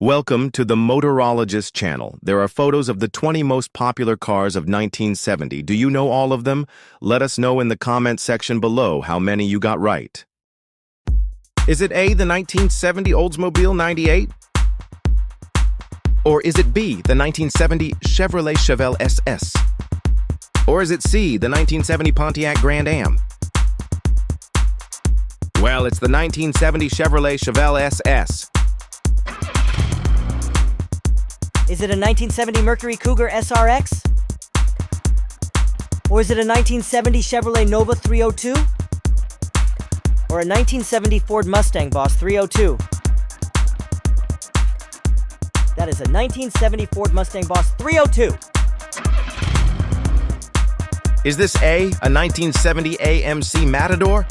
Welcome to the Motorologist channel. There are photos of the 20 most popular cars of 1970. Do you know all of them? Let us know in the comment section below how many you got right. Is it A, the 1970 Oldsmobile 98? Or is it B, the 1970 Chevrolet Chevelle SS? Or is it C, the 1970 Pontiac Grand Am? Well, it's the 1970 Chevrolet Chevelle SS. Is it a 1970 Mercury Cougar SRX? Or is it a 1970 Chevrolet Nova 302? Or a 1970 Ford Mustang Boss 302? That is a 1970 Ford Mustang Boss 302. Is this A, a 1970 AMC Matador?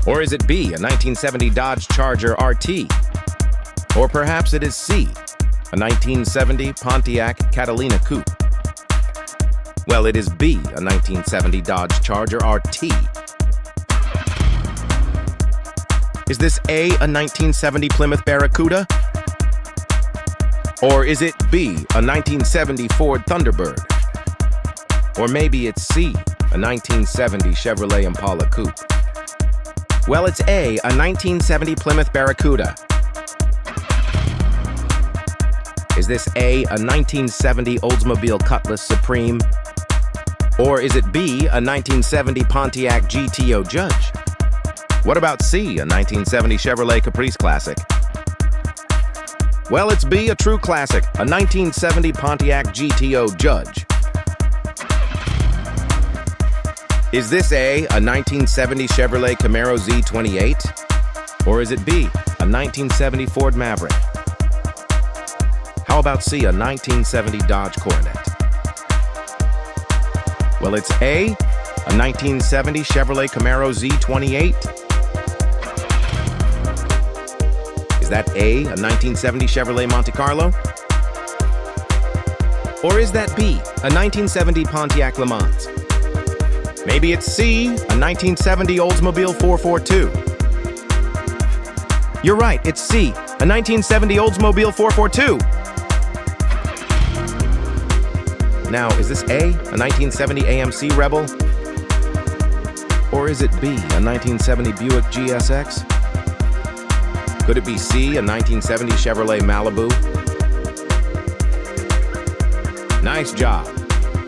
Or is it B, a 1970 Dodge Charger RT? Or perhaps it is C, a 1970 Pontiac Catalina Coupe? Well, it is B, a 1970 Dodge Charger RT. Is this A, a 1970 Plymouth Barracuda? Or is it B, a 1970 Ford Thunderbird? Or maybe it's C, a 1970 Chevrolet Impala Coupe? Well, it's A, a 1970 Plymouth Barracuda. Is this A, a 1970 Oldsmobile Cutlass Supreme? Or is it B, a 1970 Pontiac GTO Judge? What about C, a 1970 Chevrolet Caprice Classic? Well, it's B, a true classic, a 1970 Pontiac GTO Judge. Is this A, a 1970 Chevrolet Camaro Z28? Or is it B, a 1970 Ford Maverick? How about C, a 1970 Dodge Coronet? Well, it's A, a 1970 Chevrolet Camaro Z28. Is that A, a 1970 Chevrolet Monte Carlo? Or is that B, a 1970 Pontiac Le Mans? Maybe it's C, a 1970 Oldsmobile 442. You're right, it's C, a 1970 Oldsmobile 442. Now, is this A, a 1970 AMC Rebel? Or is it B, a 1970 Buick GSX? Could it be C, a 1970 Chevrolet Malibu? Nice job.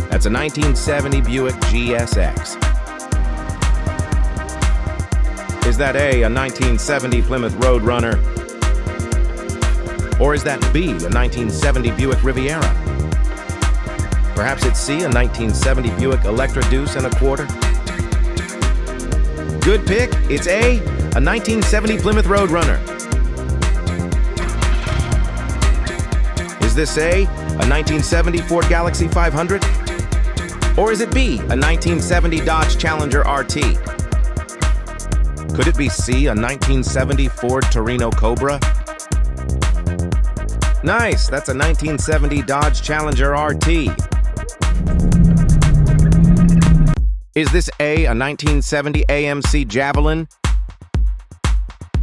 That's a 1970 Buick GSX. Is that A, a 1970 Plymouth Roadrunner? Or is that B, a 1970 Buick Riviera? Perhaps it's C, a 1970 Buick Electra Deuce and a quarter? Good pick. It's A, a 1970 Plymouth Roadrunner. Is this A, a 1970 Ford Galaxy 500? Or is it B, a 1970 Dodge Challenger RT? Could it be C, a 1970 Ford Torino Cobra? Nice, that's a 1970 Dodge Challenger RT. Is this A, a 1970 AMC Javelin?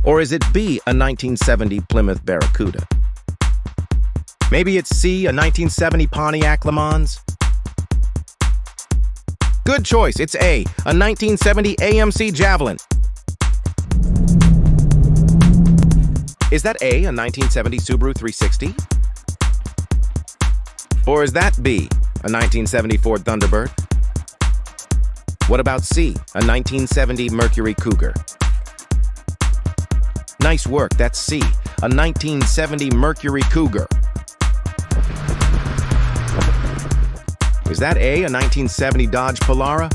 Or is it B, a 1970 Plymouth Barracuda? Maybe it's C, a 1970 Pontiac Le Mans? Good choice, it's A, a 1970 AMC Javelin. Is that A, a 1970 Subaru 360? Or is that B, a 1970 Ford Thunderbird? What about C, a 1970 Mercury Cougar? Nice work, that's C, a 1970 Mercury Cougar. Is that A, a 1970 Dodge Polara?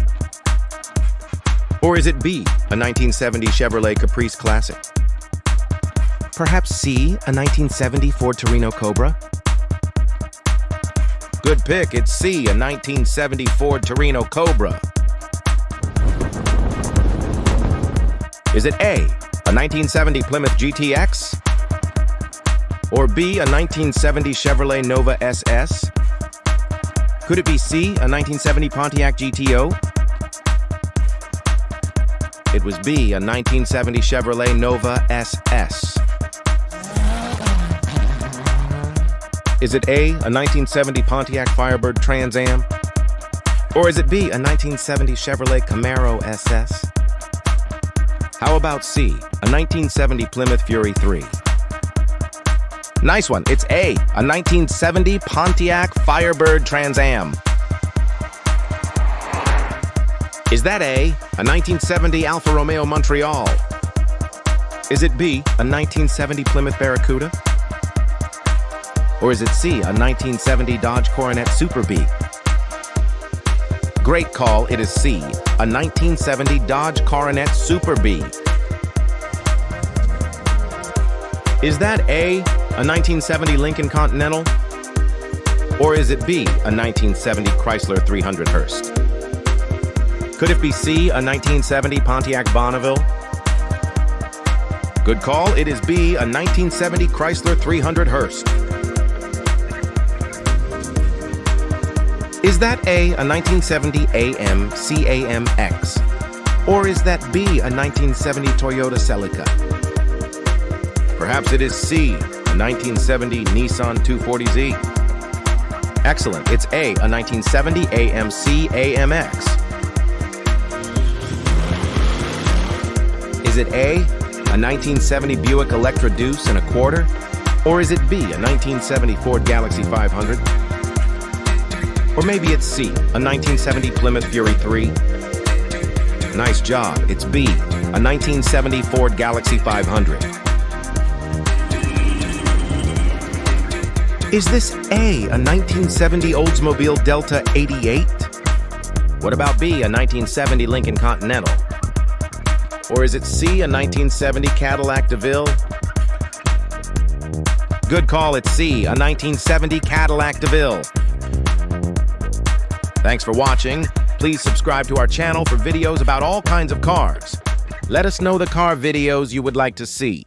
Or is it B, a 1970 Chevrolet Caprice Classic? Perhaps C, a 1970 Ford Torino Cobra? Good pick, it's C, a 1970 Ford Torino Cobra. Is it A, a 1970 Plymouth GTX? Or B, a 1970 Chevrolet Nova SS? Could it be C, a 1970 Pontiac GTO? It was B, a 1970 Chevrolet Nova SS. Is it A, a 1970 Pontiac Firebird Trans Am? Or is it B, a 1970 Chevrolet Camaro SS? How about C, a 1970 Plymouth Fury 3? Nice one, it's A, a 1970 Pontiac Firebird Trans Am. Is that A, a 1970 Alfa Romeo Montreal? Is it B, a 1970 Plymouth Barracuda? Or is it C, a 1970 Dodge Coronet Super B? Great call, it is C, a 1970 Dodge Coronet Super B. Is that A, a 1970 Lincoln Continental? Or is it B, a 1970 Chrysler 300 Hearst? Could it be C, a 1970 Pontiac Bonneville? Good call, it is B, a 1970 Chrysler 300 Hearst. Is that A, a 1970 AM CAMX? Or is that B, a 1970 Toyota Celica? Perhaps it is C, a 1970 Nissan 240Z. Excellent, it's A, a 1970 AMC AMX. Is it A, a 1970 Buick Electra Deuce and a quarter? Or is it B, a 1970 Ford Galaxy 500? Or maybe it's C, a 1970 Plymouth Fury 3? Nice job, it's B, a 1970 Ford Galaxy 500. Is this A, a 1970 Oldsmobile Delta 88? What about B, a 1970 Lincoln Continental? Or is it C, a 1970 Cadillac DeVille? Good call, it's C, a 1970 Cadillac DeVille. Thanks for watching. Please subscribe to our channel for videos about all kinds of cars. Let us know the car videos you would like to see.